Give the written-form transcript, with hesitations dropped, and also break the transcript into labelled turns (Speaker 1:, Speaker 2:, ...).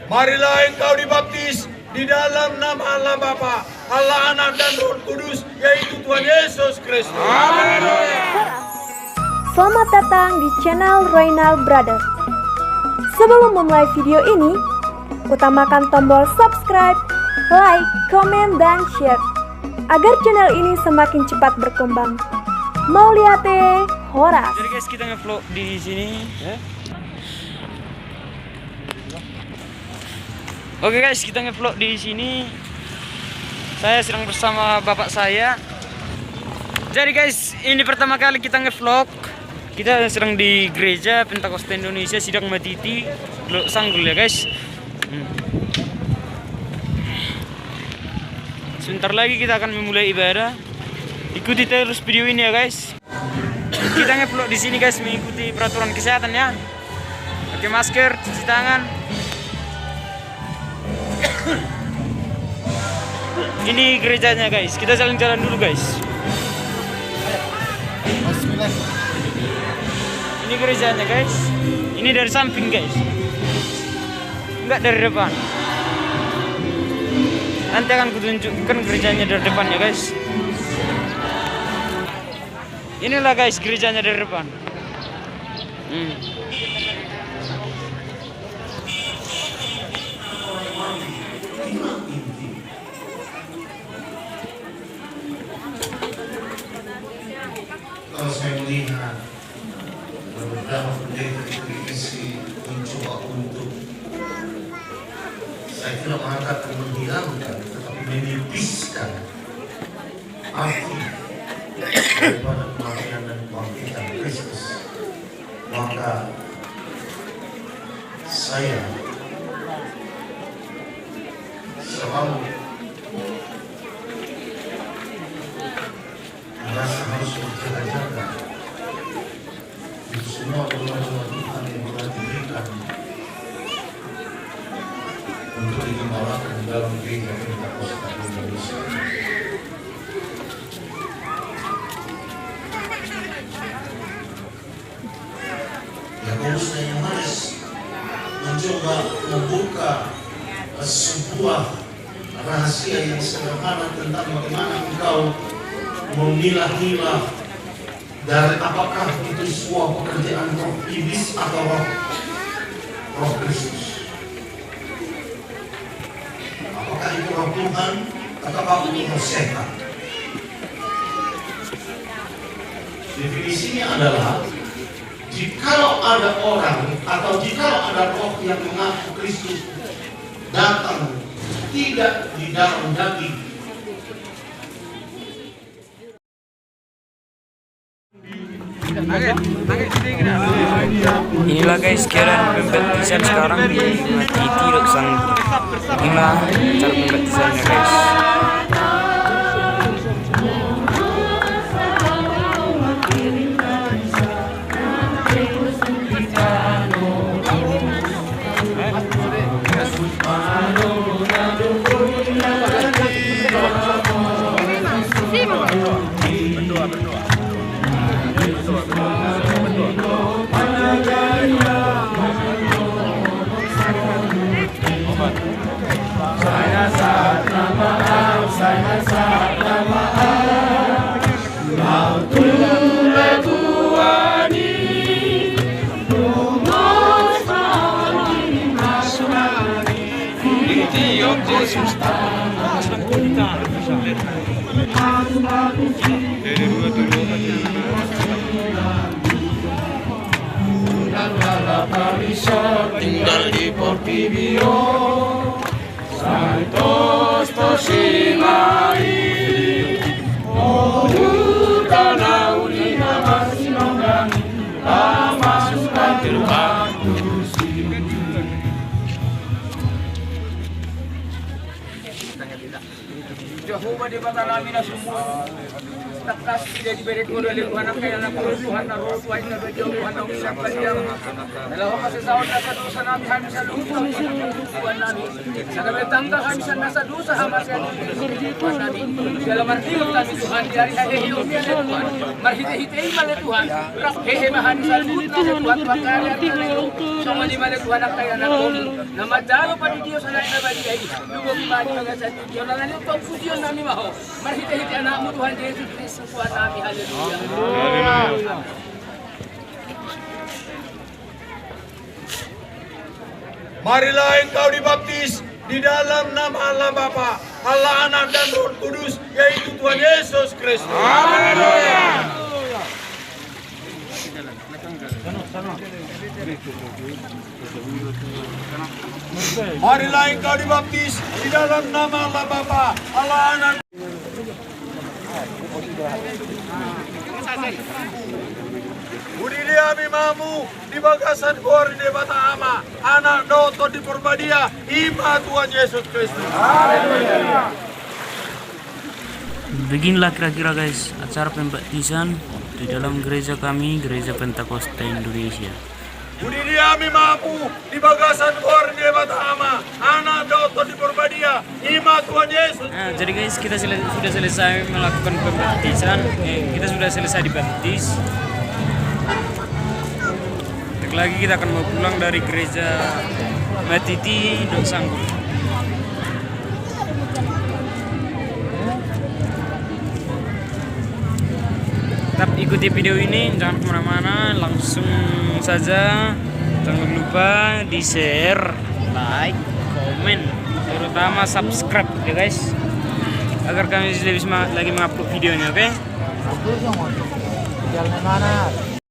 Speaker 1: Marilah engkau dibaptis di dalam nama Allah Bapa, Allah Anak dan Roh Kudus, yaitu Tuhan Yesus Kristus. Amin.
Speaker 2: Selamat datang di channel Roynal Brother. Sebelum memulai video ini, utamakan tombol subscribe, like, komen, dan share agar channel ini semakin cepat berkembang. Mau lihat Horas.
Speaker 3: Jadi guys, kita nge-vlog di sini ya. Oke guys, kita nge-vlog di sini. Saya sedang bersama bapak saya. Jadi guys, ini pertama kali kita nge-vlog. Kita sedang di gereja Pentakosta Indonesia Sidang Matiti, Lok Sanggul ya guys. Sebentar lagi kita akan memulai ibadah. Ikuti terus video ini ya guys. Kita nge-vlog di sini guys, mengikuti peraturan kesehatan ya. Pakai masker, cuci tangan. Ini gerejanya guys. Kita jalan-jalan dulu guys. Ini gerejanya guys. Ini dari samping guys. Enggak dari depan. Nanti akan kutunjukkan gerejanya dari depan ya guys. Inilah guys gerejanya dari depan.
Speaker 4: Kalau saya melihat beberapa pendeta itu isi mencoba untuk, saya tidak mengatakan menghilangkan, tetapi menipiskan arti daripada kematian dan kebangkitan Kristus, maka saya selalu merasa harus berjaga-jaga di semua doa-doa Tuhan yang telah diberikan untuk digembalakan dalam gereja Pentakosta Indonesia. Yakobus dan Yohanes mencoba membuka sebuah rahasia yang sederhana tentang bagaimana engkau memilah-milah dari apakah itu sebuah pekerjaan roh iblis atau roh Kristus. Apakah itu roh Tuhan atau itu roh setan? Definisinya adalah jikalau ada orang atau jikalau ada roh yang mengaku Kristus datang tidak di dalam daging,
Speaker 3: Inilah guys keadaan pembaptisan sekarang di Matiti Lok Sanggul. Inilah cara pembaptisannya guys.
Speaker 4: tinggal di Portibio Santos Toshimai Tanah Ulina masih nonggangi masukkan ke rumah Jehovah di batang semua
Speaker 5: takas tidak diberi oleh Tuhan ang kaya na puro Tuhan na roh Tuhan na bagi Tuhan ang isang kanyang dalawa kasi sa una sa dosa namin kami sa lupa Tuhan namin sa kabetangga kami sa nasa dosa hamas yan Tuhan namin dalam artiyo kami Tuhan dari hahihiyo niya na Tuhan marhite-hitei mali Tuhan rakhehe mahani sa lupa na Tuhan makaya so mali mali Tuhan ang kaya na na madalo pa ni Diyos sa lain na bali ay lugogi mali mga sa Diyos na nalito ang fusion namin maho marhite-hite anak mo Tuhan Jesus Kristo Tuhan namin haleluya.
Speaker 1: Marilah engkau dibaptis di dalam nama Allah Bapa, Allah Anak dan Roh Kudus, yaitu Tuhan Yesus Kristus. Marilah engkau dibaptis di dalam nama Allah Bapa, Allah Anak. Budilia mimamu di bagasan gor di bata ama, anak doto di perbadia, ima Tuhan Yesus Kristus.
Speaker 3: Beginilah kira-kira guys acara pembaptisan di dalam gereja kami, Gereja Pentakosta Indonesia.
Speaker 1: Budilia mimamu di bagasan gor di bata ama, anak doto di perbadia, ima Tuhan Yesus.
Speaker 3: Nah, jadi guys kita sudah selesai melakukan pembaptisan, kita sudah selesai dibaptis. Lagi kita akan mau pulang dari gereja Matiti Dok Sanggup. Tetap ikuti video ini, jangan kemana-mana, langsung saja. Jangan lupa di share, like, komen, terutama subscribe ya guys, agar kami lebih semangat lagi mengupload videonya, oke?
Speaker 5: Jalan mana?